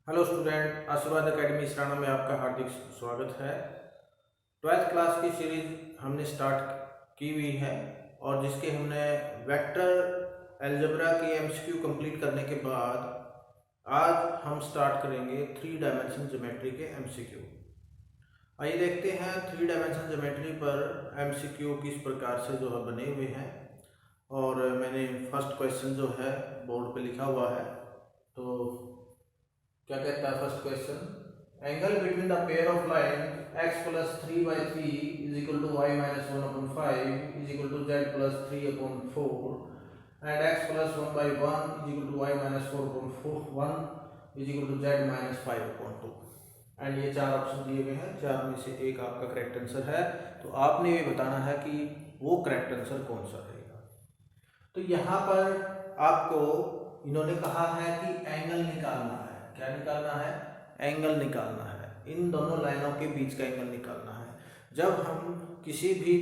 Hello student, आशीर्वाद academy Sarana में आपका हार्दिक स्वागत है। 12th क्लास की सीरीज हमने स्टार्ट की हुई है और जिसके हमने वेक्टर अलजेब्रा की एमसीक्यू कंप्लीट करने के बाद आज हम स्टार्ट करेंगे 3 डायमेंशन ज्योमेट्री के एमसीक्यू। आइए देखते हैं 3 डायमेंशन ज्योमेट्री पर एमसीक्यू किस प्रकार से जो है बने हुए हैं। और मैंने फर्स्ट क्वेश्चन जो है बोर्ड पे लिखा हुआ है, तो क्या कहता है first question, angle between the pair of line x plus 3/3 is equal to y minus 1/5 is equal to z plus 3/4 and x plus 1/1 is equal to y minus 4/1 is equal to z minus 5/2। And ये चार option दिए गए हैं, चार में से एक आपका करेक्ट आंसर है। तो आपने ये बताना है कि वो करेक्ट आंसर कौन सा रहेगा। तो यहाँ पर आपको इन्होंने कहा है कि एंगल निकालना है। क्या निकालना है? एंगल निकालना है। इन दोनों लाइनों के बीच का एंगल निकालना है। जब हम किसी भी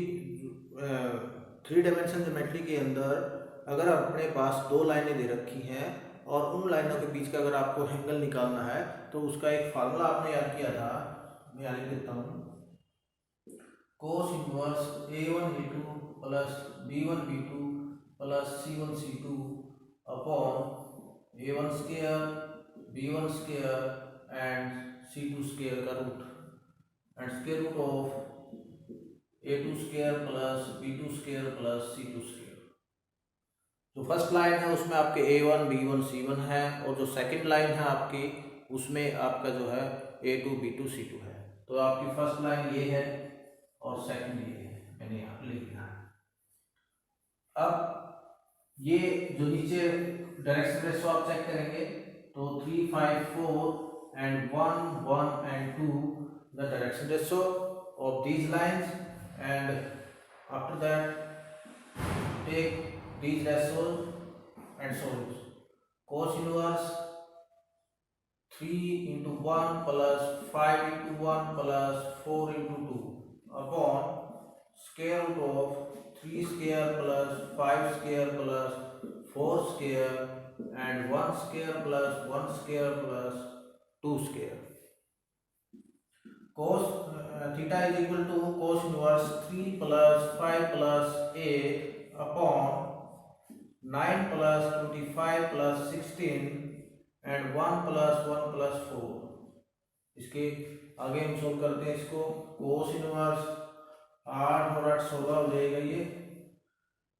3 डायमेंशन ज्योमेट्री के अंदर अगर अपने पास दो लाइनें दे रखी हैं और उन लाइनों के बीच का अगर आपको एंगल निकालना है तो उसका एक फार्मूला आपने याद किया था, मैं याद देता हूँ, cos inverse a1 a2 plus b1 b2 plus c1 c2 upon a1 square b1 square and c2 square का root and square root of a2 square plus b2 square plus c2 square. जो first line है उसमें आपके a1 b1 c1 है और जो second line है आपकी उसमें आपका जो है a2 b2 c2 है। तो आपकी फर्स्ट लाइन ये है और सेकंड ये है, मैंने यहाँ लिख दिया है। अब ये जो नीचे डायरेक्शन रेशो आप चेक करेंगे तो 3 5 4 and 1 1 and 2 the direction ratio of these lines, and after that take these ratios and solve. Cos inverse 3 into 1 plus 5 into 1 plus 4 into 2 upon square root of 3 square plus 5 square plus 4 square and 1 square plus 1 square plus 2 square. Cos theta is equal to cos inverse 3 plus 5 plus 8 upon 9 plus 25 plus 16 and 1 plus 1 plus 4। इसके आगे हम solve करते हैं इसको। cos inverse 8 और 8 16 हो जाएगा,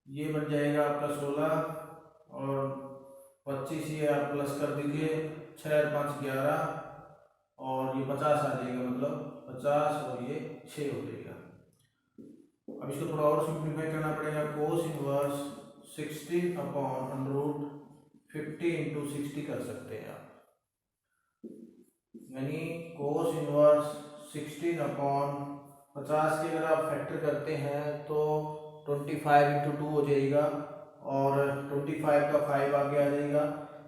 ये बन जाएगा आपका 16 और 25 ये आप प्लस कर दीजिए, 6 और 5 11 और ये 50 आ जाएगा, मतलब 50 और ये 6 हो जाएगा। अब इसको थोड़ा और सिंप्लीफाई करना पड़ेगा। Cos inverse 16 upon root 50 into 60 कर सकते हैं आप, यानी कोस इनवर्स 16 अपॉन 50 के अगर आप फैक्टर करते हैं तो 25 इंटू 2 हो जाएगा और 25 का 5 आगे आ जाएगा,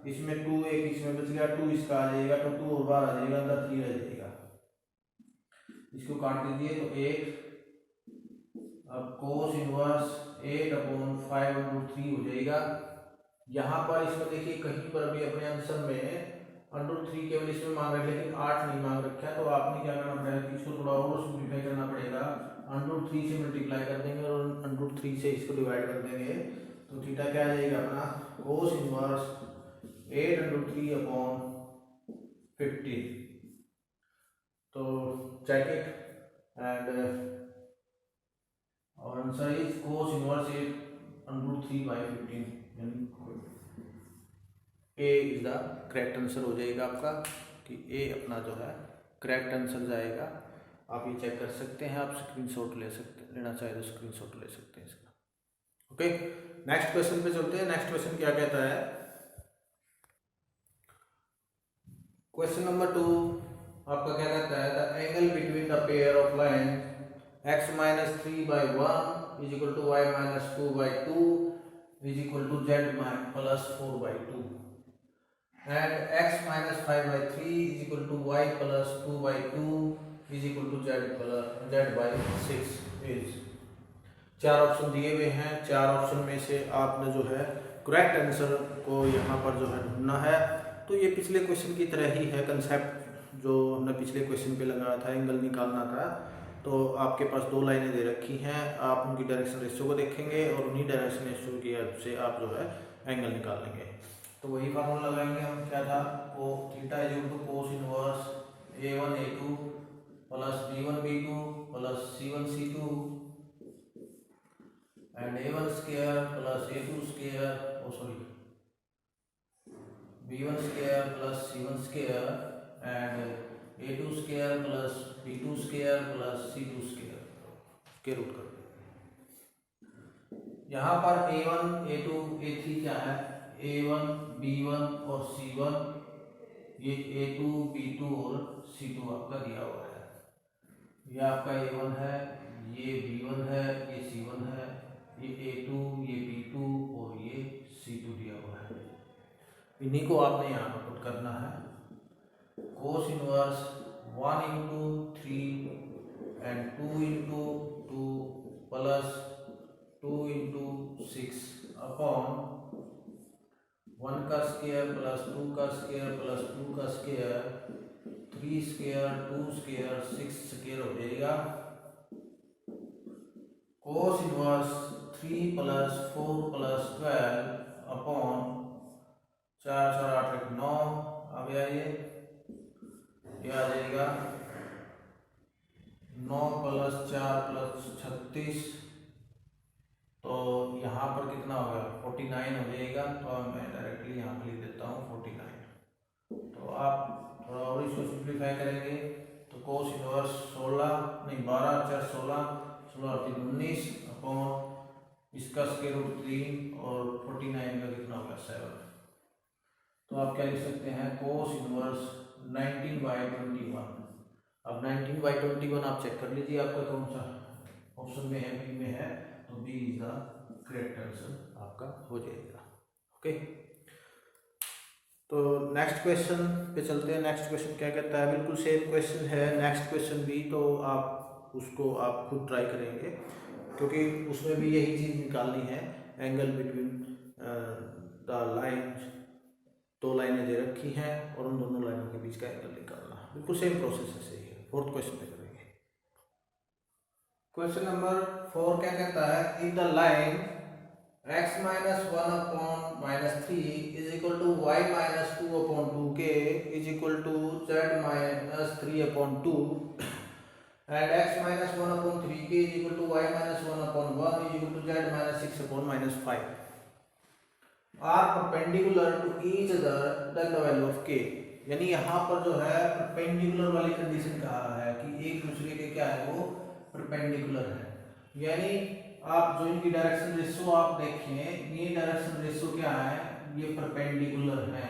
इसमें 2 एक इसमें बच गया, 2 इसका आ जाएगा तो 2 और बार आ जाएगा, अंदर 3 रह जाएगा। इसको काट दीजिए तो 8। अब कोस इनवर्स 8 अपॉन 5 रूट 3 हो जाएगा। यहाँ पर इसमें देखिए कहीं पर भी अपने आंसर में अंडर 3 केवल इसमें मांग रहे, लेकिन 8 नहीं मांग रखा है। तो आपने क्या करना पड़ेगा कि इसको थोड़ा और सिंप्लीफाई करना पड़ेगा। अंडर 3 से मल्टीप्लाई कर देंगे और अंडर 3 से इसको डिवाइड कर देंगे तो थीटा क्या आ जाएगा अपना, कोस इनवर्स 8 अंडर 3 अपॉन 50। तो चेक इट एंड और answer is cos inverse 8 under 3 by 15, यानी ए इज द करेक्ट आंसर हो जाएगा आपका, कि ए अपना जो है करेक्ट आंसर जाएगा। आप ये चेक कर सकते हैं, आप स्क्रीनशॉट ले सकते, लेना चाहे तो स्क्रीनशॉट ले सकते हैं इसका। ओके, नेक्स्ट क्वेश्चन पे चलते हैं। नेक्स्ट क्वेश्चन क्या कहता है, क्वेश्चन नंबर 2 आपका क्या कहता है, the angle between the pair of line x minus 3/1 is equal to y minus 2/2 is equal to z plus 4/2 and x minus 5/3 is equal to y plus 2/2 is equal to z/6 is। चार option दिए हुए हैं, चार option में से आपने जो है करेक्ट आंसर को यहाँ पर जो है ढूंढना है। तो ये पिछले क्वेश्चन की तरह ही है कंसेप्ट जो हमने पिछले क्वेश्चन पे लगाया था, एंगल निकालना था। तो आपके पास दो लाइनें दे रखी हैं, आप उनकी डायरेक्शन रेशियो को देखेंगे और उन्हीं डायरेक्शन रेशियो की हेल्प से आप जो है एंगल निकाल लेंगे। तो वही फार्मूला लगाएंगे हम, क्या था, वो theta is equal to cos inverse a1 a2 plus b1 b2 plus c1 c2 and a1 square plus a2 square, b1 square plus c1 square and a2 square plus b2 square plus c2 square के root कर दो। यहाँ पर a1 a2 a3 क्या है, a1 b1 और c1, ये a2 b2 और c2 आपका दिया हुआ है। ये आपका a1 है, ये b1 है, ये c1 है, ये a2, ये b2 और ये c2 दिया हुआ है। इन्हीं को आपने यहाँ पर पुट करना है। कोस inverse 1 into 3 and 2 into 2 plus 2 into 6 upon 1 का स्क्वायर प्लस 2 का स्क्वायर प्लस 2 का स्क्वायर, 3 स्क्वायर 2 स्क्वायर 6 स्क्वायर हो जाएगा। Cos inverse 3 plus 4 plus 12 upon 4 4 8 9 आ गया, ये आ जाएगा 9 प्लस 4 प्लस 36, तो यहाँ पर कितना हो गया 49 हो जाएगा। तो मैं डायरेक्टली यहाँ पर लिख देता हूँ 49। तो आप थोड़ा और इसको सिंप्लीफाई करेंगे तो कोस इनवर्स 12 4 16 16 3 19 अपॉन इसका स्क्वायर रूट 3 और 49 का कितना होगा 7। तो आप क्या लिख सकते हैं, कोस इनवर्स 19/21। अब 19/21 आप चेक कर लीजिए आपका कौन सा ऑप्शन में है, बी में है, तो B is the correct answer आपका हो जाएगा। ओके, तो नेक्स्ट क्वेश्चन पे चलते हैं। नेक्स्ट क्वेश्चन क्या कहता है, बिल्कुल सेम क्वेश्चन है नेक्स्ट क्वेश्चन भी, तो आप उसको आप खुद ट्राई करेंगे क्योंकि उसमें भी यही चीज़ निकालनी है, एंगल बिटवीन द लाइन। दो लाइनें दे रखी हैं और उन दोनों लाइनों के बीच का एंगल निकालना, बिल्कुल सेम प्रोसेस ऐसे ही है। फोर्थ क्वेश्चन पे करेंगे। क्वेश्चन नंबर 4 क्या कहता है, in the line x minus 1 upon minus 3 is equal to y minus 2 upon 2k is equal to z minus 3 upon 2 and x minus 1 upon 3k is equal to y minus 1 upon 1 is equal to z minus 6 upon minus 5 are perpendicular to each other, then the value of k। यानी यहाँ पर जो है perpendicular वाली condition कहा है कि एक दूसरे के क्या है, वो परपेंडिकुलर है। यानी आप जो इनकी डायरेक्शन रेशियो आप देखें, ये डायरेक्शन रेशियो क्या है, ये परपेंडिकुलर है,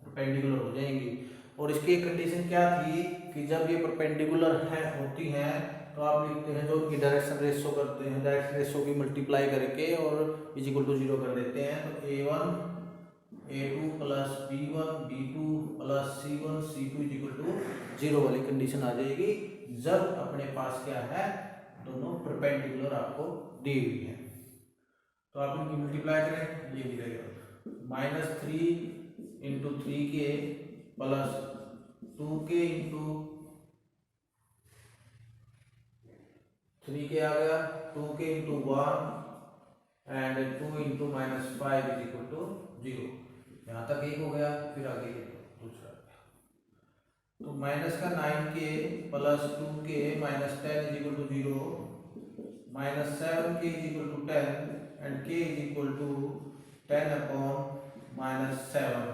परपेंडिकुलर हो जाएंगी। और इसकी एक कंडीशन क्या थी कि जब ये परपेंडिकुलर है होती हैं तो आप लिखते हैं जो उनकी डायरेक्शन रेशियो करते हैं, डायरेक्शन रेशियो की मल्टीप्लाई करके और इज इक्वल टू 0 कर देते हैं। तो a1 a2 plus b1 b2 plus c1 c2 is equal to 0 वाली कंडीशन आ जाएगी जब अपने पास क्या है, दोनों परपेंडिकुलर आपको दी हुई है। तो आप इनकी मल्टीप्लाई करें, ये मिलेगा -3 into 3k plus 2k into 3k आ गया, 2k into 1 and 2 into -5 is equal to 0। यहाँ तक एक हो गया, फिर आगे दूसरा। तो माइनस का 9k plus 2k minus 10 is equal to 0, minus 7k is equal to 10 and k is equal to 10 upon minus 7।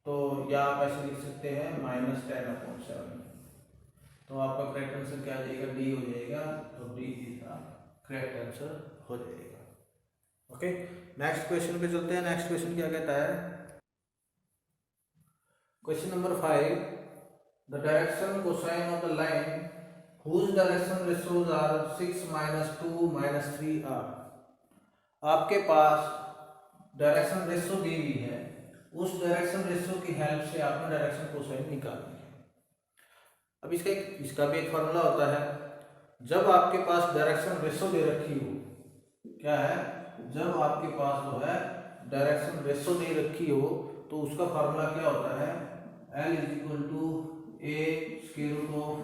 तो या आप ऐसे लिख सकते हैं -10 अपॉन 7। तो आपका करेक्ट आंसर क्या आ जाएगा, डी हो जाएगा। तो D is the correct answer हो जाएगा। ओके, नेक्स्ट क्वेश्चन पे चलते हैं। नेक्स्ट क्वेश्चन क्या कहता है, question number 5, the direction cosine of the line whose direction ratios are 6 -2 -3 are. आपके पास डायरेक्शन रेशियो दी हुई है, उस डायरेक्शन रेशियो की हेल्प से आपने डायरेक्शन कोसाइन निकालनी है। अब इसका भी एक फार्मूला होता है। जब आपके पास डायरेक्शन रेशियो दे रखी हो, क्या है, जब आपके पास जो है डायरेक्शन रेशियो दे रखी हो तो उसका फार्मूला क्या होता है, L is equal to A square root of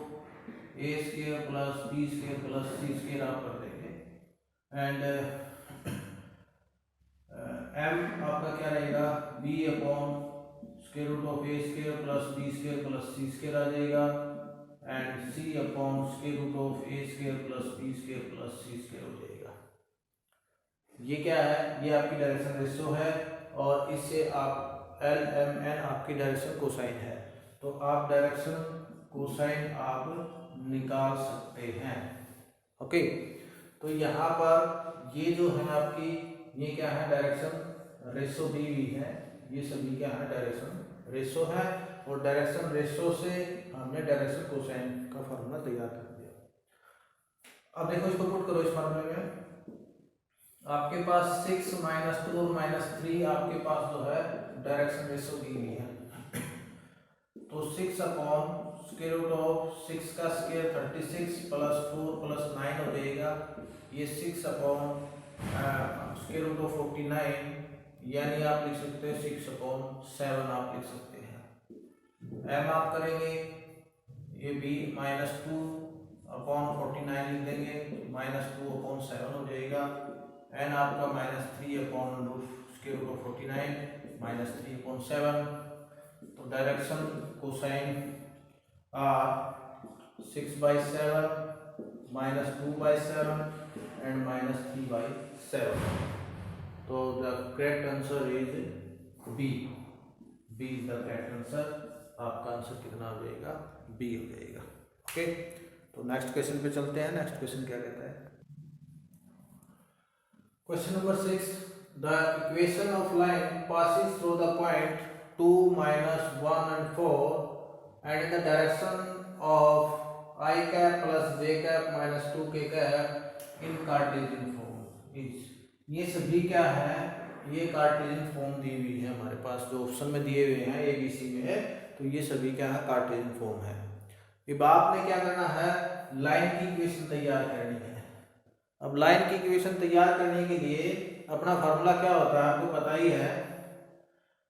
A square plus B square plus C square आप कर देंगे, एंड m आपका क्या रहेगा, b upon square root of A square plus B square plus C square आ जाएगा, and c upon square root of A square plus B square plus C square हो जाएगा। ये क्या है, ये आपकी डायरेक्शन रेशियो है, और इससे आप L M N आपकी डायरेक्शन कोसाइन है, तो आप डायरेक्शन कोसाइन आप निकाल सकते हैं। ओके, तो यहाँ पर ये जो है आपकी, ये क्या है, डायरेक्शन रेशियो दी हुई है, ये सभी क्या है, डायरेक्शन रेशियो है, और डायरेक्शन रेशियो से हमने डायरेक्शन कोसाइन का फार्मूला तैयार कर दिया। अब देखो, इसको पुट करो इस फार्मूले में, आपके पास 6 माइनस 2 और माइनस 3 आपके पास जो है डायरेक्शन रेशियो दी हुई है, तो 6 अपॉन स्क्वायर रूट ऑफ 6 का स्क्वायर 36 प्लस 4 प्लस 9 हो जाएगा, ये 6 अपॉन स्क्वायर रूट ऑफ 49, यानी आप लिख सकते हैं 6 अपॉन 7 आप लिख सकते हैं। m आप करेंगे, ये b माइनस 2 अपॉन 49 लिख देंगे, माइनस 2 अपॉन 7 हो जाएगा, n आपका minus 3 upon square root of 49 minus 3 upon 7, तो direction cosine are 6/7 minus 2/7 and minus 3/7, तो the correct answer is B, B is the correct answer. आपका आंसर कितना हो जाएगा, बी हो जाएगा। ओके, तो नेक्स्ट क्वेश्चन पे चलते हैं। नेक्स्ट क्वेश्चन क्या कहता है, question number 6, the equation of line passes through the point 2 minus 1 and 4 and in the direction of I cap plus j cap minus 2k cap in Cartesian form is, ये सभी क्या है, ये Cartesian form दी हुई है हमारे पास, जो ऑप्शन में दिए हुए हैं ABC में है, तो ये सभी क्या है, कार्टेशियन फॉर्म है। अब आपने क्या करना है, लाइन की इक्वेशन तैयार करनी है। अब लाइन की इक्वेशन तैयार करने के लिए अपना फार्मूला क्या होता है, आपको पता ही है,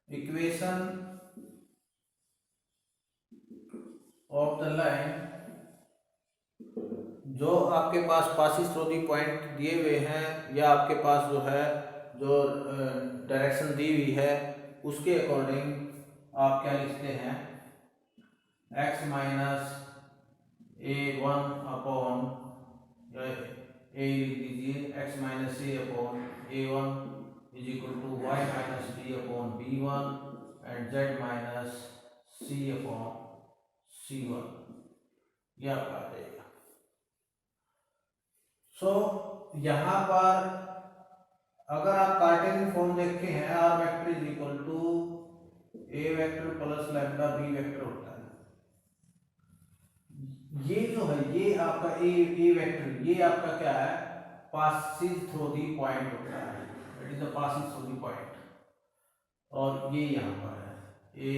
इक्वेशन ऑफ द लाइन, जो आपके पास पासिस थ्रू द पॉइंट दिए हुए हैं, या आपके पास जो है जो डायरेक्शन दी हुई है, उसके अकॉर्डिंग आप क्या लिखते हैं, x minus a1 upon, a लिख दीजिए, x minus a upon a1 is equal to y minus b upon b1 and z minus c upon c1, यह आपका आ जाएगा। सो यहाँ पर अगर आप कार्टेशियन फॉर्म देखते हैं, r vector is equal to a vector plus lambda b vector होता है। ये जो है, ये आपका a वेक्टर, ये आपका क्या है, पासिस थ्रू द पॉइंट होता है, it is the passes through the point, और ये यहाँ पर है a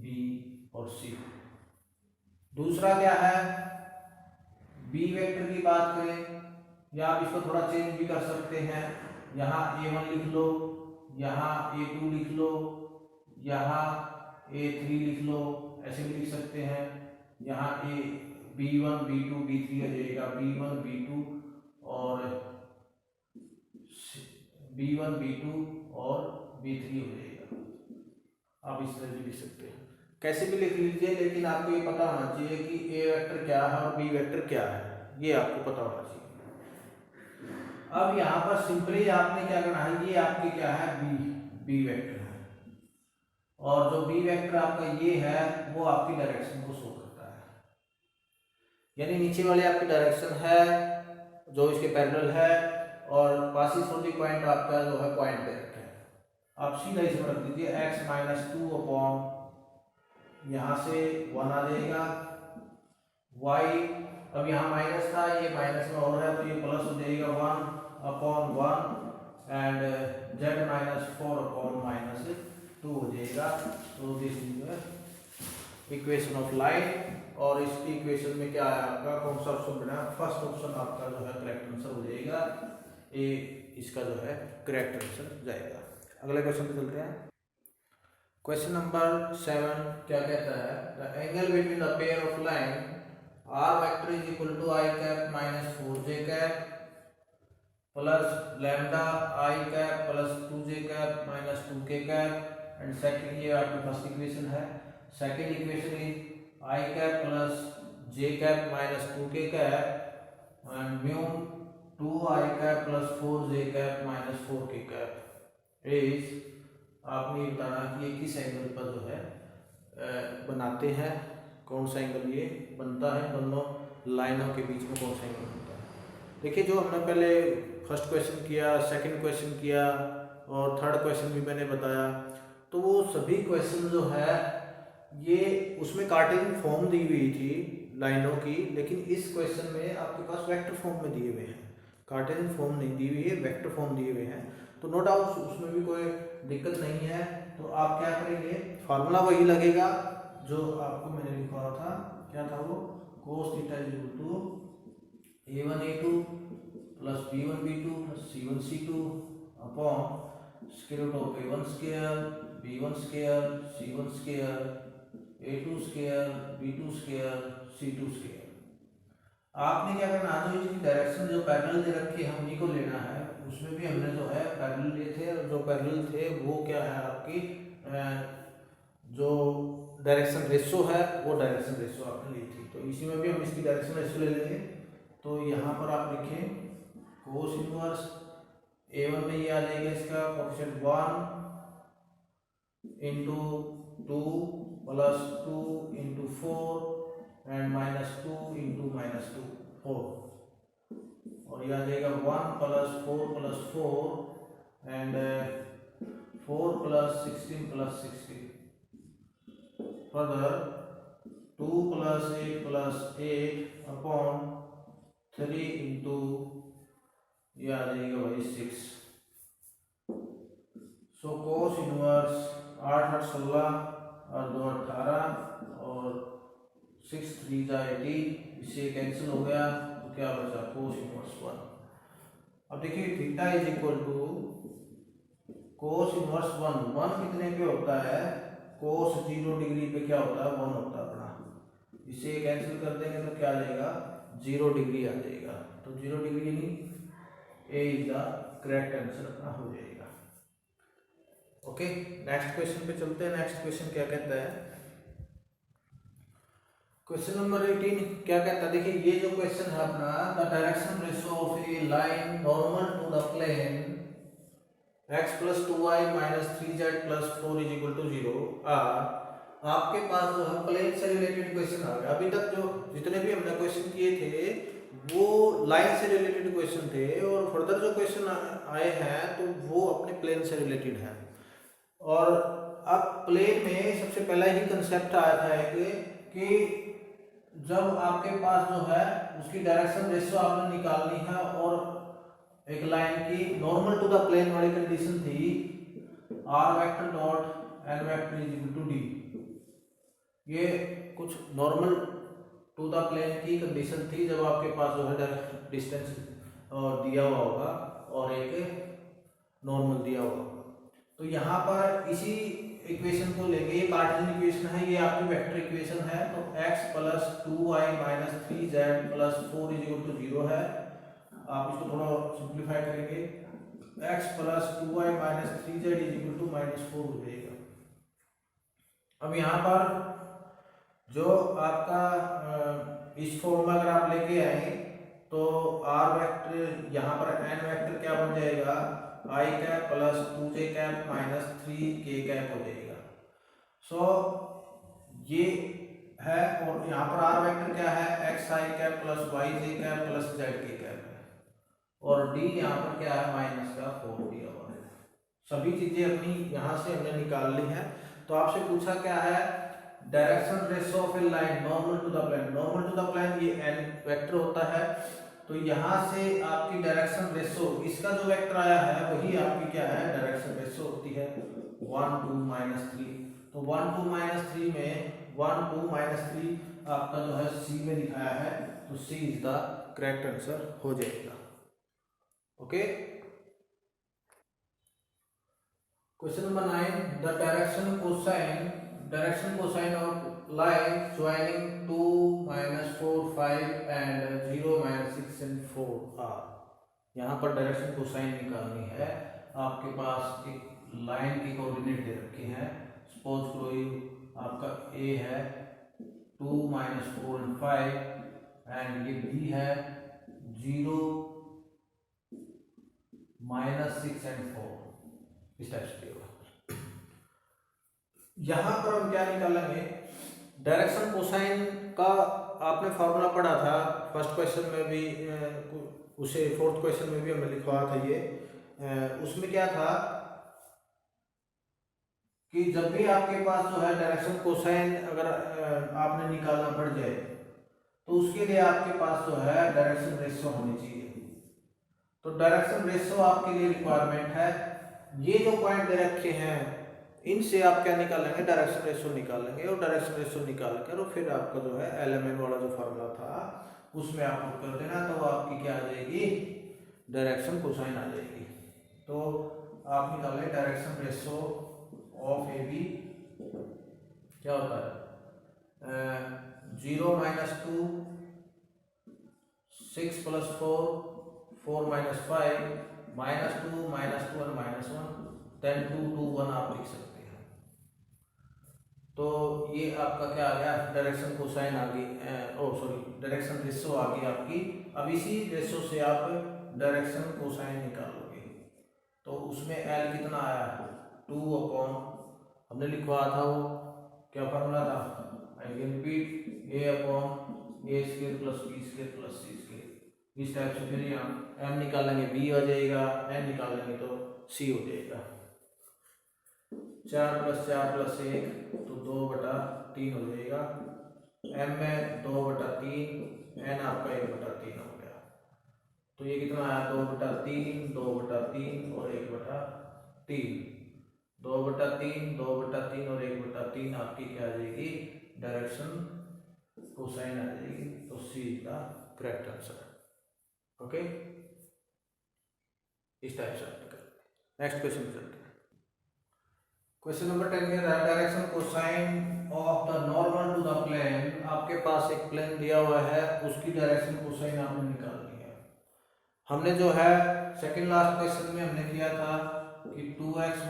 b और c। दूसरा क्या है, b वेक्टर की बात करें, या आप इसको थोड़ा चेंज भी कर सकते हैं, यहाँ a1 लिख लो, यहाँ a2 लिख लो, यहाँ a3 लिख लो, ऐसे भी लिख सकते हैं, यहाँ b1 b2 b3 हो जाएगा, b1 b2 और b1 b2 और b3 हो जाएगा। आप इस तरह भी लिख सकते हैं, कैसे भी लिख लीजिए, लेकिन आपको ये पता होना चाहिए कि a वेक्टर क्या है और b वेक्टर क्या है, ये आपको पता होना चाहिए। अब यहाँ पर सिंपली आपने क्या करना है, ये आपकी क्या है, बी वेक्टर है, और जो बी वेक्टर आपका ये है, वो आपकी डायरेक्शन को शो करता है, यानी नीचे वाले आपकी डायरेक्शन है जो इसके पैरेलल है, और पासिस थ्रू द पॉइंट आपका जो है पॉइंट डायरेक्ट है। आप सीधा इसमें रख दीजिए, x माइनस 2 अपॉन, यहाँ से 1 आ जाएगा, y, अब यहाँ माइनस था, ये माइनस में हो रहा है, तो ये प्लस हो जाएगा 1 upon 1 and z minus 4 upon minus 2 हो जाएगा। तो this is equation of line, और इस इक्वेशन में क्या है आपका, कौन सा ऑप्शन बना, फर्स्ट ऑप्शन आपका जो है करेक्ट आंसर हो जाएगा, ए इसका जो है करेक्ट आंसर जाएगा। अगले क्वेश्चन पे चलते हैं। क्वेश्चन नंबर 7 क्या कहता है, the angle between the pair of line r vector is equal to i cap minus 4j cap plus lambda i cap plus 2j cap minus 2k cap and second, ये आपकी first equation है। Second equation is i cap plus j cap minus 2k cap and mu 2i cap plus 4j cap minus 4k cap is, आपने बताना कि ये किस angle पर जो है बनाते हैं, कौन सा एंगल ये बनता है, दोनों लाइनों के बीच में कौन सा एंगल बनता है। देखिए, जो हमने पहले फर्स्ट क्वेश्चन किया, सेकंड क्वेश्चन किया और थर्ड क्वेश्चन भी मैंने बताया, तो वो सभी क्वेश्चन जो है ये उसमें कार्टेशियन फॉर्म दी हुई थी लाइनों की, लेकिन इस क्वेश्चन में आपके पास वेक्टर फॉर्म में दिए हुए हैं, कार्टेशियन फॉर्म नहीं दी हुई है, वेक्टर फॉर्म दिए हुए हैं। तो नो डाउट उसमें भी कोई दिक्कत नहीं है। तो आप क्या करेंगे, फार्मूला वही लगेगा जो आपको मैंने लिखा था, क्या था वो, cos theta is equal to a1 a2 plus b1 b2 plus c1 c2 upon square root of a1 square b1 square c1 square a2 square b2 square c2 square. आपने क्या करना, जो इसकी डायरेक्शन जो पैरेलल दे रखी है हमनी को लेना है, उसमें भी हमने जो है पैरेलल लिए थे, और जो पैरेलल थे वो क्या है आपकी जो डायरेक्शन रेशो है वो डायरेक्शन रेशो आपने ली थी। तो इसी में भी हम इसकी डायरेक्शन रेशो ले लेंगे। तो यहाँ पर आप लिखें कोस इनवर्स a1 में ये आ जाएगा इसका coefficient 1 into 2 plus 2 into 4 and minus 2 into minus 2 4, और यह आ जाएगा 1 plus 4 plus 4 and 4 plus 16 plus 16, further 2 plus 8 plus 8 upon 3 into, यह आ जाएगा भाई 6। सो कोस इनवर्स 8 8 16 और 2 18 और 6 3 जा 18, इससे कैंसिल हो गया, तो क्या बचा कोस इनवर्स 1। अब देखिए theta is equal to cos inverse 1 कितने पे होता है, कोस 0 डिग्री पे क्या होता है 1 होता है अपना, इसे कैंसिल कर देंगे तो क्या आ जाएगा 0 डिग्री आ जाएगा। तो 0 डिग्री नहीं, ए इज द करेक्ट आंसर अपना हो जाएगा। ओके, नेक्स्ट क्वेश्चन पे चलते हैं। नेक्स्ट क्वेश्चन क्या कहता है, क्वेश्चन नंबर 18 क्या कहता है, देखिए ये जो क्वेश्चन है अपना, the direction ratio of a line normal to the plane x plus 2y minus 3z plus 4 is equal to 0 आपके पास जो है प्लेन से रिलेटेड क्वेश्चन आ गया। अभी तक जो जितने भी हमने क्वेश्चन किए थे वो लाइन से रिलेटेड क्वेश्चन थे, और फर्दर जो क्वेश्चन आए हैं तो वो अपने प्लेन से रिलेटेड हैं। और अब प्लेन में सबसे पहला ही कंसेप्ट आया था कि जब आपके पास जो है उसकी डायरेक्शन रेशो आपने निकालनी है, और एक लाइन की नॉर्मल टू द प्लेन वाली कंडीशन थी r vector dot n vector is equal to d, ये कुछ नॉर्मल टू द प्लेन की कंडीशन थी जब आपके पास जो है डिस्टेंस दिया हुआ होगा और एक नॉर्मल दिया हुआ होगा। तो यहाँ पर इसी इक्वेशन को लेंगे, ये कार्टेशियन इक्वेशन है, ये आपकी वेक्टर इक्वेशन है। तो x plus 2y minus 3z plus 4 is equal to 0 है। आप इसको थोड़ा सिंप्लीफाई करेंगे, x plus 2y minus 3z is equal to minus 4 हो जाएगा। अब यहाँ पर जो आपका इस फॉर्म में अगर आप लेके आए तो r वेक्टर यहाँ पर n वेक्टर क्या बन जाएगा, i cap plus 2j cap minus 3k cap हो जाएगा। सो ये है, और यहाँ पर r वेक्टर क्या है, xi cap plus yj cap plus zk cap है, और d यहाँ पर क्या है माइनस का 4 दिया हुआ है। सभी चीजें अपनी यहाँ से हमने निकाल ली है। तो आपसे पूछा क्या है, direction ratio of a line normal to the plane, normal to the plane ये n वेक्टर होता है। तो यहाँ से आपकी डायरेक्शन रेशो, इसका जो वेक्टर आया है वही आपकी क्या है डायरेक्शन रेशो होती है 1 2 माइनस 3। तो 1 2 माइनस 3 में 1 2 माइनस 3 आपका जो है सी में दिखाया है, तो C is the correct answer हो जाएगा। Okay, question number 9, the direction cosine of line joining 2 -4 5 and 0 -6 and 4 are. यहाँ पर डायरेक्शन कोसाइन निकालनी है। आपके पास एक लाइन की कोऑर्डिनेट दे रखे हैं। सपोज करो ये आपका ए है 2 -4 and 5 एंड ये बी है 0 -6 and 4। इस टाइप से होगा। यहां पर हम क्या निकालेंगे, डायरेक्शन कोसाइन का आपने फॉर्मूला पढ़ा था फर्स्ट क्वेश्चन में भी, उसे फोर्थ क्वेश्चन में भी हमने लिखवाया था ये। उसमें क्या था कि जब भी आपके पास जो है डायरेक्शन कोसाइन अगर आपने निकालना पड़ जाए तो उसके लिए आपके पास जो है डायरेक्शन रेशियो होनी चाहिए। तो डायरेक्शन रेशियो आपके लिए रिक्वायरमेंट है। ये जो पॉइंट दे रखे हैं इनसे आप क्या निकालेंगे, डायरेक्शन रेशियो निकालेंगे और डायरेक्शन रेशियो निकाल कर और फिर आपका जो है एलएमएन वाला जो फार्मूला था उसमें आप पुट कर देना, तो आपकी क्या आ जाएगी, डायरेक्शन कोसाइन आ जाएगी। तो आप निकालें direction ratio of A B क्या होता है 0 -2 6 + 4 4 - 5 -2 -2 और -1 10 2 2 1 आप लिख सकते हैं। तो ये आपका क्या आ गया, डायरेक्शन कोसाइन आ गई, डायरेक्शन रेशियो आ गई आपकी। अब इसी रेशियो से आप डायरेक्शन कोसाइन निकालोगे तो उसमें एल कितना आया 2 हमने लिखवाया था वो क्या फॉर्मूला था, I can repeat a/a² + b² + c²। इस टाइप से फिर यहाँ m निकालेंगे b आ जाएगा, n निकालेंगे तो c हो जाएगा। 4 + 4 + 1 तो 2/3 हो जाएगा। m में 2/3, n आपका 1/3 हो गया। तो ये कितना आया 2/3 2/3 और 1/3 2/3 2/3 और 1/3 आपकी क्या आ जाएगी, डायरेक्शन कोसाइन आ जाएगी। तो C is the correct answer. Okay, इस टाइप से नेक्स्ट क्वेश्चन चलते हैं। क्वेश्चन नंबर 10 में direction cosine of the normal to the plane. आपके पास एक प्लेन दिया हुआ है, उसकी डायरेक्शन कोसाइन आपने निकालनी है। हमने जो है सेकंड लास्ट क्वेश्चन में हमने किया था कि 2x -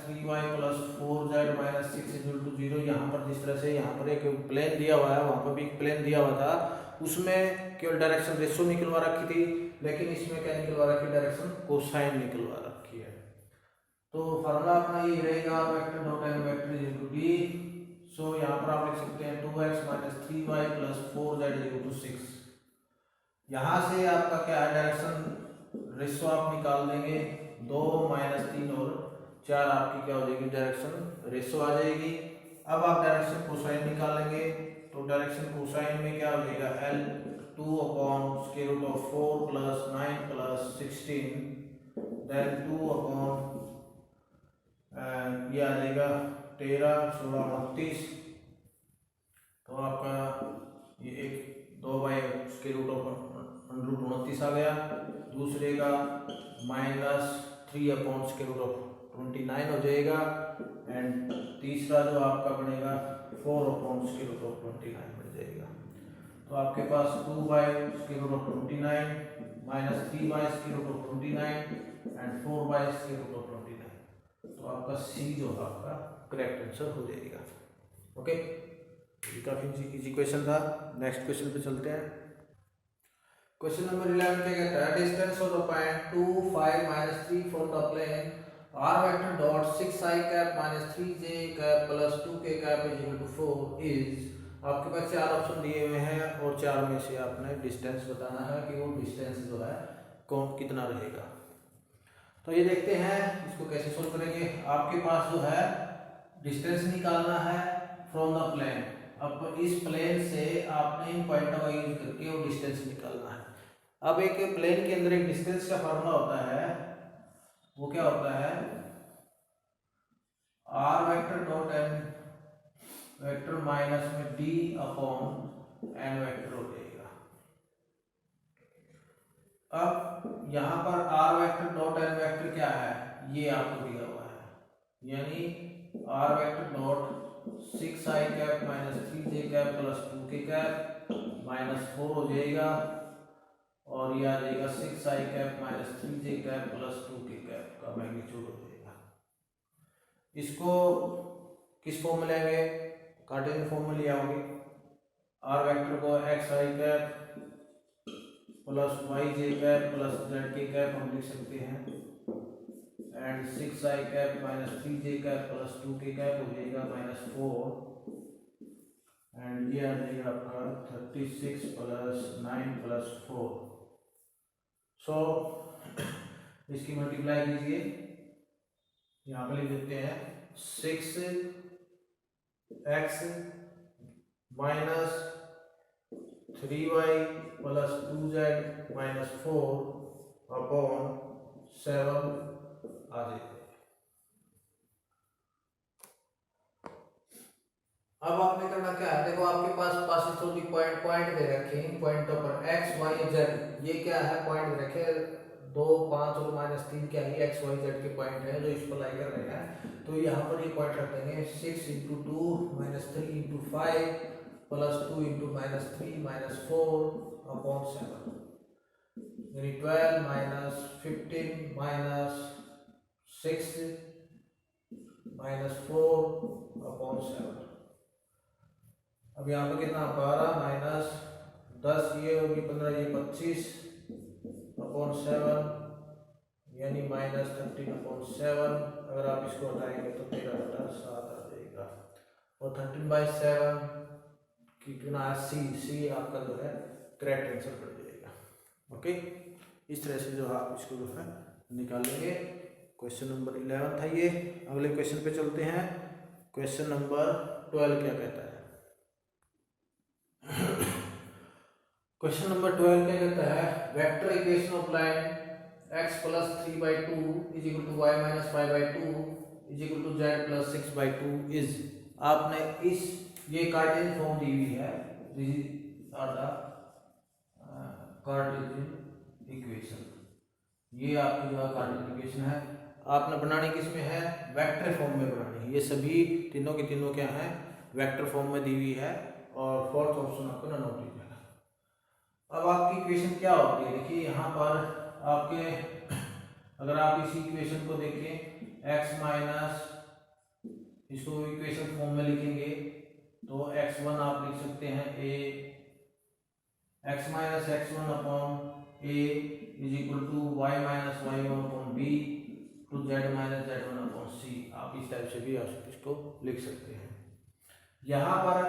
3y + 4z - 6 = 0। यहाँ पर जिस तरह से यहाँ पर एक प्लेन दिया हुआ है, वहाँ पर भी एक प्लेन दिया हुआ था, उसमें केवल डायरेक्शन रेशियो निकलवा रखी थी, लेकिन इसमें क्या निकलवा रखी, डायरेक्शन कोसाइन निकलवा रखी है। तो फार्मूला अपना ये रहेगा vector dot n vector d। सो यहाँ पर आप लिख सकते हैं 2x - 3y + 4z = 6। यहाँ से आपका क्या है, डायरेक्शन रेशियो आप निकाल देंगे 2 - 3 और 4 आपकी क्या हो जाएगी, डायरेक्शन रेशियो आ जाएगी। अब आप डायरेक्शन कोसाइन निकालेंगे तो डायरेक्शन कोसाइन में क्या हो जाएगा, L 2/√4 + 9 + 16 देन 2 ये आ जाएगा 13 16 29। तो आपका ये एक 2/√29 आ गया। दूसरे का -3/√29 हो जाएगा एंड तीसरा जो आपका बनेगा 4/√29 बन जाएगा। तो आपके पास 2/√29 -3/√29 एंड 4/√29। तो आपका सी जो आपका करेक्ट आंसर हो जाएगा। ओके, ये काफी इजी क्वेश्चन था। नेक्स्ट क्वेश्चन पे चलते हैं। क्वेश्चन नंबर 11 क्या कहता है, distance of the point 2 5 -3 from the plane r vector dot 6i cap -3j cap + 2k cap = 4 is. आपके पास 4 ऑप्शन दिए हुए हैं और 4 में से आपने डिस्टेंस बताना है कि वो डिस्टेंस जो है कौन कितना रहेगा। तो ये देखते हैं इसको कैसे सोल्व करेंगे। आपके पास जो है डिस्टेंस निकालना है फ्रॉम द प्लेन। अब इस प्लेन से आपने इन पॉइंटों का यूज करके वो डिस्टेंस निकालना है। अब एक प्लेन के अंदर एक डिस्टेंस का फॉर्मूला होता है, वो क्या होता है, r vector dot n vector minus में d/n वेक्टर हो जाएगा। अब यहाँ पर r vector dot n vector क्या है, ये आपको दिया हुआ है। यानी r vector dot 6i cap minus 3j cap plus 2k cap minus 4 हो जाएगा, और ये आ जाएगा 6i cap minus 3j cap plus 2k cap का मैग्नीट्यूड हो जाएगा। इसको किस फॉर्म में लेंगे? कार्टेशियन फॉर्म में ले आओगे। आर वेक्टर को xi cap plus yj cap plus zk cap हम लिख सकते हैं, and 6i cap minus 3j cap plus 2k cap हो जाएगा माइनस 4, एंड ये आ जाएगा आपका 36 प्लस 9 प्लस 4। सो इसकी मल्टीप्लाई कीजिए, यहाँ पे लिख देते हैं 6x minus 3y plus 2z minus 4 upon 7 आ जाएगा। अब आपने करना क्या है, देखो आपके पास पासिस पॉइंट दे रखे हैं, पॉइंटों पर x y z, ये क्या है पॉइंट दे रखे 2 5 और माइनस 3 क्या है x y z के पॉइंट है जो इस पर लाई कर रहे हैं। तो यहाँ पर ये पॉइंट रख देंगे 6 × 2 minus 3 × 5 plus 2 × minus 3 minus 4 upon 7, यानी 12 माइनस 15 माइनस 6 माइनस 4 अपॉन 7। अब यहाँ पे कितना 12 माइनस 10 ये होगी 15 ये 25 अपॉन 7, यानी माइनस 13 अपॉन 7। अगर आप इसको हटाएंगे तो 13/7 आ जाएगा, और 13/7 की गुना सी आपका जो है करेक्ट आंसर पड़ जाएगा। ओके, इस तरह से जो आप इसको जो है निकालेंगे। क्वेश्चन नंबर 11 था ये। अगले क्वेश्चन पे चलते हैं। क्वेश्चन नंबर 12 क्या कहता है? क्वेश्चन नंबर 12 क्या कहता है? Vector equation of line x plus 3/2 is equal to y minus 5/2 is equal to z plus 6/2 is. आपने इस ये कार्टेशियन फॉर्म दी हुई है, this are the Cartesian equation. ये आपकी जो कार्टेशियन इक्वेशन है, आपने बनानी किस में है? वेक्टर फॉर्म में बनानी है। ये सभी तीनों के तीनों क्या है? वेक्टर फॉर्म में दी हुई है, और फोर्थ ऑप्शन आपको नॉट आउट है। अब आपकी इक्वेशन क्या होती है? देखिए यहाँ पर आपके, अगर आप इसी इक्वेशन को देखें x माइनस, इसको इक्वेशन फॉर्म में लिखेंगे तो x1 आप लिख सकते हैं a, x minus x1 upon a is equal to y minus y1 upon b to z minus z1 upon c। आप इस टाइप से भी आप इसको लिख सकते हैं। यहाँ पर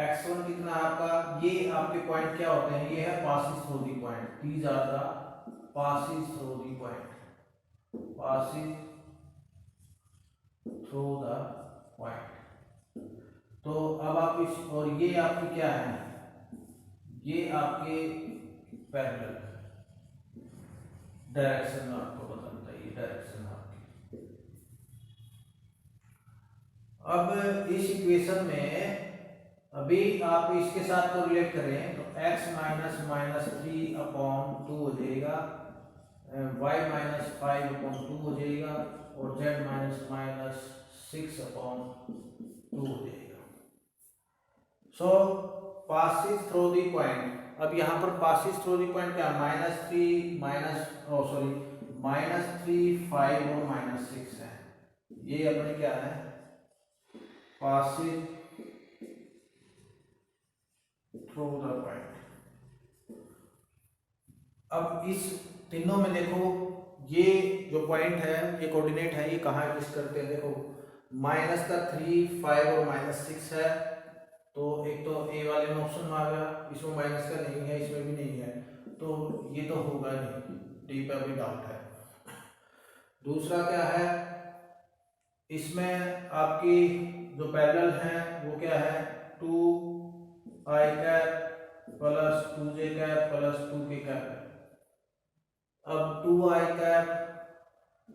x1 कितना आपका, ये आपके पॉइंट क्या होते हैं? ये है passes through the point, these are the passes through the point, passes through the point. तो अब आप इस, और ये आपकी क्या है? ये आपके पैरेलल डायरेक्शन आपको बताता है, ये डायरेक्शन आपकी। अब इस इक्वेशन में अभी आप इसके साथ को रिलेट करें तो x माइनस माइनस 3 अपॉन 2 हो जाएगा, y माइनस 5 अपॉन 2 हो जाएगा, और z माइनस माइनस 6 अपॉन 2 हो जाएगा। सो पासिस थ्रू दी पॉइंट। अब यहाँ पर पासिस थ्रू दी पॉइंट क्या? -3 माइनस -3 5 और -6 है। ये अपने क्या है? Passes through the point. अब इस तीनों में देखो, ये जो पॉइंट है, ये कोऑर्डिनेट है, ये कहाँ एग्जिस्ट करते हैं? देखो माइनस का 3 5 और -6 है, तो एक तो ए वाले में ऑप्शन में आ गया, इसमें माइनस का नहीं है, इसमें भी नहीं है, तो ये तो होगा नहीं, डी पे अभी डाउट है। दूसरा क्या है? इसमें आपकी जो पैरेलल है वो क्या है? 2i cap plus 2j cap plus 2k cap. अब 2i cap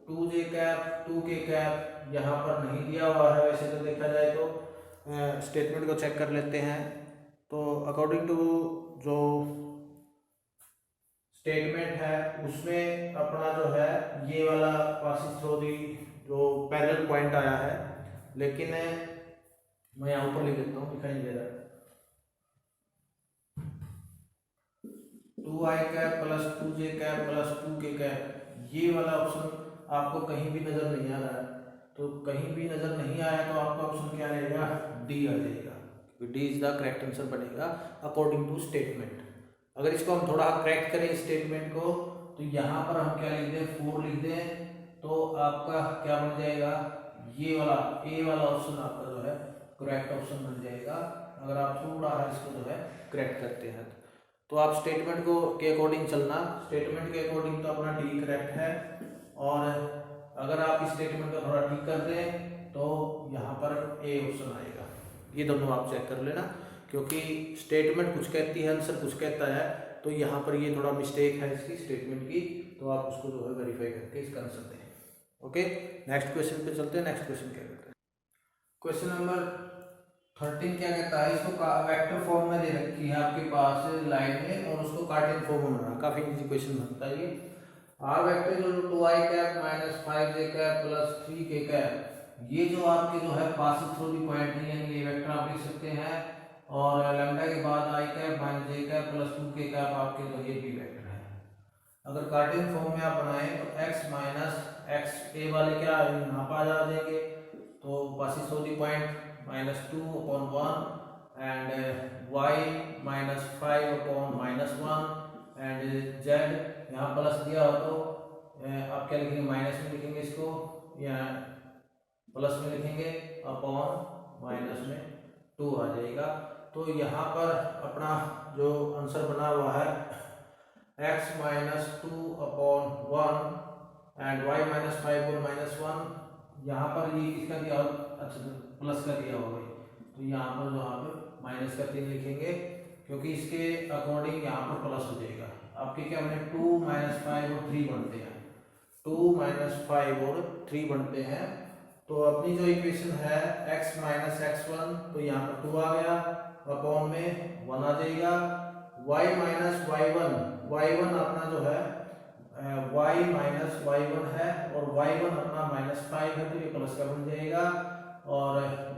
2j cap 2k cap यहाँ पर नहीं दिया हुआ है। वैसे तो देखा जाए तो स्टेटमेंट को चेक कर लेते हैं, तो अकॉर्डिंग टू जो स्टेटमेंट है उसमें अपना जो है ये वाला पासिस थ्रू दी जो पैरेलल पॉइंट आया है, लेकिन मैं यहाँ ऊपर लिख देता हूँ, दिखाई नहीं दे रहा है। 2i cap plus 2j cap plus 2k cap, ये वाला ऑप्शन आपको कहीं भी नजर नहीं आ रहा है। तो कहीं भी नजर नहीं आया तो आपका ऑप्शन क्या रहेगा, डी आ जाएगा। D is the correct answer बनेगा अकॉर्डिंग टू स्टेटमेंट। अगर इसको हम थोड़ा करेक्ट करें स्टेटमेंट को, तो यहाँ पर हम क्या लिख दें, 4 लिख दें, तो आपका क्या बन जाएगा, ये वाला ए वाला ऑप्शन आपका जो है करेक्ट ऑप्शन बन जाएगा। अगर आप थोड़ा इसको जो है करेक्ट करते हैं तो आप स्टेटमेंट को के अकॉर्डिंग चलना, स्टेटमेंट के अकॉर्डिंग तो अपना डी करेक्ट है। और अगर आप इस स्टेटमेंट को थोड़ा ठीक कर दें तो यहाँ पर ए ऑप्शन आएगा। ये दोनों आप चेक कर लेना, क्योंकि स्टेटमेंट कुछ कहती है, आंसर कुछ कहता है, तो यहाँ पर ये थोड़ा मिस्टेक है इसकी स्टेटमेंट की, तो आप उसको जो है वेरीफाई करके इसका आंसर दें। ओके, नेक्स्ट क्वेश्चन पे चलते हैं। नेक्स्ट क्वेश्चन क्या कहता है, क्वेश्चन नंबर 13 क्या कहता है, इसको वेक्टर फॉर्म में दे रखी है आपके पास लाइन में, और उसको कार्टेशियन फॉर्म में बनाना। काफी इजी क्वेश्चन बनता है ये। आर वेक्टर जो 2i cap minus 5j cap plus 3k cap, ये जो आपके जो है पासिंग थ्रू दी पॉइंट है, यानी ये वेक्टर आप लिख सकते हैं, और लैम्डा के बाद i cap minus j cap plus 2k cap आपके जो ये भी वेक्टर है। अगर कार्टेशियन फॉर्म में आप बनाएं तो x माइनस x ए वाले क्या यहाँ पर आ जाएंगे, तो passing through the point -2/1 and y -5/-1 and z यहाँ प्लस दिया हो तो आप क्या लिखेंगे, माइनस में लिखेंगे इसको, या प्लस में लिखेंगे, अपॉन माइनस में 2 आ जाएगा। तो यहाँ पर अपना जो आंसर बना हुआ है x -2/1 एंड y -5/-1, यहाँ पर ये किसका दिया, अच्छा प्लस का दिया होगा, तो यहाँ पर जो यहाँ पर माइनस का 3 लिखेंगे, क्योंकि इसके अकॉर्डिंग यहाँ पर प्लस हो जाएगा। आपके क्या बने, 2 -5 और 3 बनते हैं, 2 -5 और 3 बनते हैं। तो अपनी जो इक्वेशन है x माइनस x1, तो यहाँ पर 2 आ गया, अपॉन में 1 आ जाएगा। y माइनस y1 अपना जो है y माइनस y1 है, और y1 अपना -5 है, तो ये प्लस का बन जाएगा। और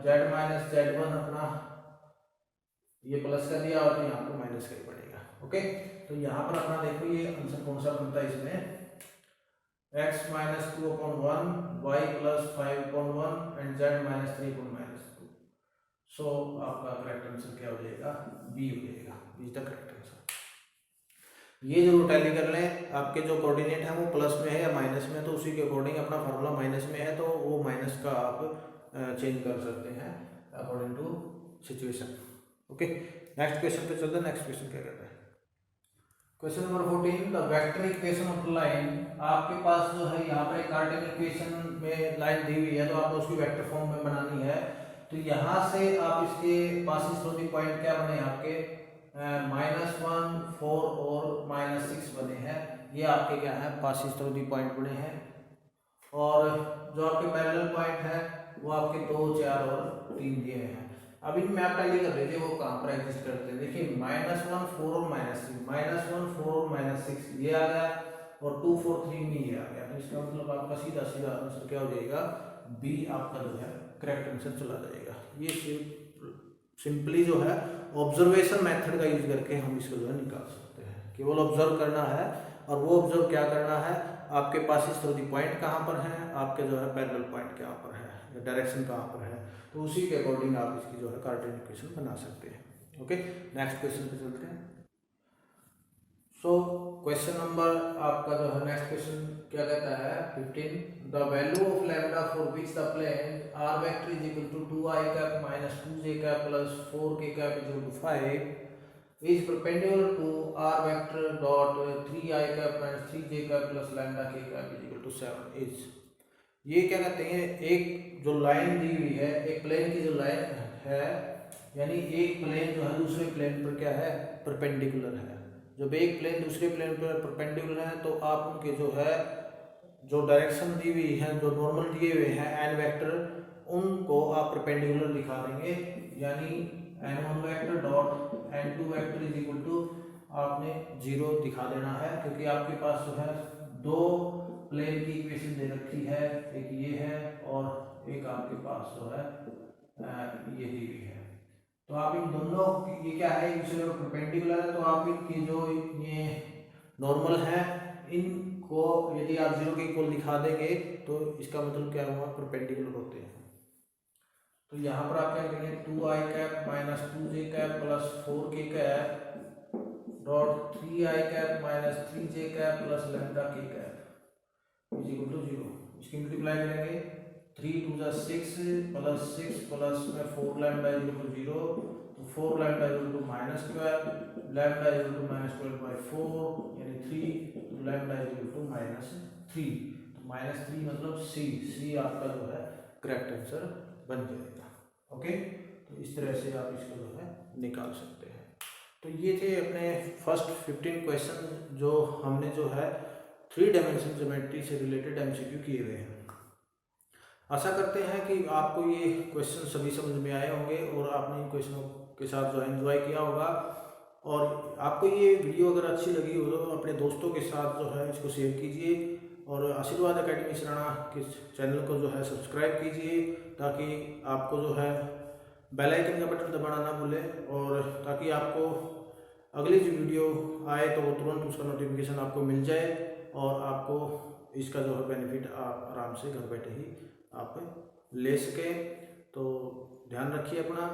z माइनस z1 अपना ये प्लस का दिया, और तो यहाँ पर माइनस का ही पड़ेगा। ओके, तो यहाँ पर अपना देखो ये आंसर कौन सा बनता है इसमें, x -2/1, y +5/1 एंड z -3/-2। सो आपका करेक्ट आंसर क्या हो जाएगा, बी हो जाएगा, इज द करेक्ट आंसर। ये जरूर टैली कर लें, आपके जो कोऑर्डिनेट है वो प्लस में है या माइनस में, तो उसी के अकॉर्डिंग अपना फार्मूला माइनस में है, तो वो माइनस का आप चेंज कर सकते हैं according to situation. Okay, next question पे चलते हैं। नेक्स्ट क्वेश्चन क्या कहता है, question number 14, the vector equation of line. आपके पास जो है यहाँ पर कार्टेशियन इक्वेशन में लाइन दी हुई है, तो आपको उसकी वेक्टर फॉर्म में बनानी है। तो यहाँ से आप इसके पासिंग थ्रू दी पॉइंट क्या बने आपके, -1, 4 और -6 बने हैं। ये आपके क्या है, पासिंग थ्रू दी पॉइंट बने हैं। और जो आपके पैरेलल पॉइंट है वो आपके 2, 4 और 3 दिए हैं। अभी मैप टैली कर लीजिए वो कहाँ पर एग्जिस्ट करते हैं। देखिए -1, 4 और -6, -1, 4 और -6 ये आ गया, और 2, 4, 3 में ये आ गया। तो इसका मतलब आपका सीधा सीधा आंसर क्या हो जाएगा, बी आपका जो है करेक्ट आंसर चला जाएगा। ये सिंपली जो है ऑब्जर्वेशन मेथड का यूज करके हम इसको जो है निकाल सकते हैं। केवल ऑब्जर्व करना है, और वो ऑब्जर्व क्या करना है, आपके पास इस तरह पॉइंट कहाँ पर है, आपके जो है पैरेलल पॉइंट कहाँ पर है, डायरेक्शन कहाँ पर है, तो उसी के अकॉर्डिंग आप इसकी जो है कार्टेशियन इक्वेशन बना सकते हैं। ओके, नेक्स्ट क्वेश्चन पे चलते हैं। सो क्वेश्चन नंबर आपका जो है नेक्स्ट क्वेश्चन क्या कहता है, 15, the value of lambda for which the plane r vector is equal to 2i cap minus 2j cap plus 4k cap is equal to 5 is perpendicular to r vector dot 3i cap minus 3j cap plus lambda k cap is equal to 7 is. ये क्या कहते हैं, एक जो line दी हुई है, एक प्लेन की जो लाइन है, यानी एक प्लेन जो है दूसरे प्लेन पर क्या है, परपेंडिकुलर है। जब एक प्लेन दूसरे प्लेन पर परपेंडिकुलर है, तो आप उनके जो है जो डायरेक्शन दी हुई है, जो नॉर्मल दिए हुए हैं n वेक्टर, उनको आप परपेंडिकुलर दिखा देंगे। यानी n1 vector dot n2 vector is equal to आपने 0 दिखा देना है, क्योंकि आपके पास जो है दो प्लेन की इक्वेशन दे रखी Z3 है, एक ये है और एक आपके पास जो है ये दी हुई है। तो आप इन दोनों ये क्या है, एक दूसरे को परपेंडिकुलर है, तो आप इनकी जो ये नॉर्मल है इनको यदि आप 0 के इक्वल दिखा देंगे तो इसका मतलब क्या हुआ, परपेंडिकुलर होते हैं। तो यहाँ पर आप क्या करेंगे, 2i cap minus 2j cap plus 4k cap dot 3i cap minus 3j cap plus lambda k cap is equal to 0। इसकी मल्टीप्लाई करेंगे, 3 2 जा 6 प्लस 6 प्लस में 4 लैम्डा इज इक्वल टू 0, तो 4 lambda is equal to minus 12, lambda is equal to minus 12 by 4 यानी 3, तो lambda is equal to minus 3, तो minus 3 मतलब सी आपका जो है करेक्ट आंसर बन जाएगा। ओके, तो इस तरह से आप इसको जो है निकाल सकते हैं। तो ये थे अपने फर्स्ट 15 क्वेश्चन जो हमने जो है 3 डायमेंशन ज्योमेट्री से रिलेटेड एमसीक्यू किए हुए हैं। आशा करते हैं कि आपको ये क्वेश्चन सभी समझ में आए होंगे और आपने इन क्वेश्चनों के साथ जो है एंजॉय किया होगा। और आपको ये वीडियो अगर अच्छी लगी हो तो अपने दोस्तों के साथ जो है इसको शेयर कीजिए और आशीर्वाद एकेडमी सिराना के चैनल को जो है सब्सक्राइब कीजिए, ताकि आपको जो है बेल आइकन का बटन दबाना ना भूलें, और ताकि आपको अगली जो वीडियो आए तो तुरंत उसका नोटिफिकेशन आपको मिल जाए और आपको इसका जो है बेनिफिट आप आराम से घर बैठे ही आप ले सकें। तो ध्यान रखिए अपना,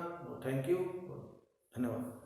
थैंक यू, धन्यवाद।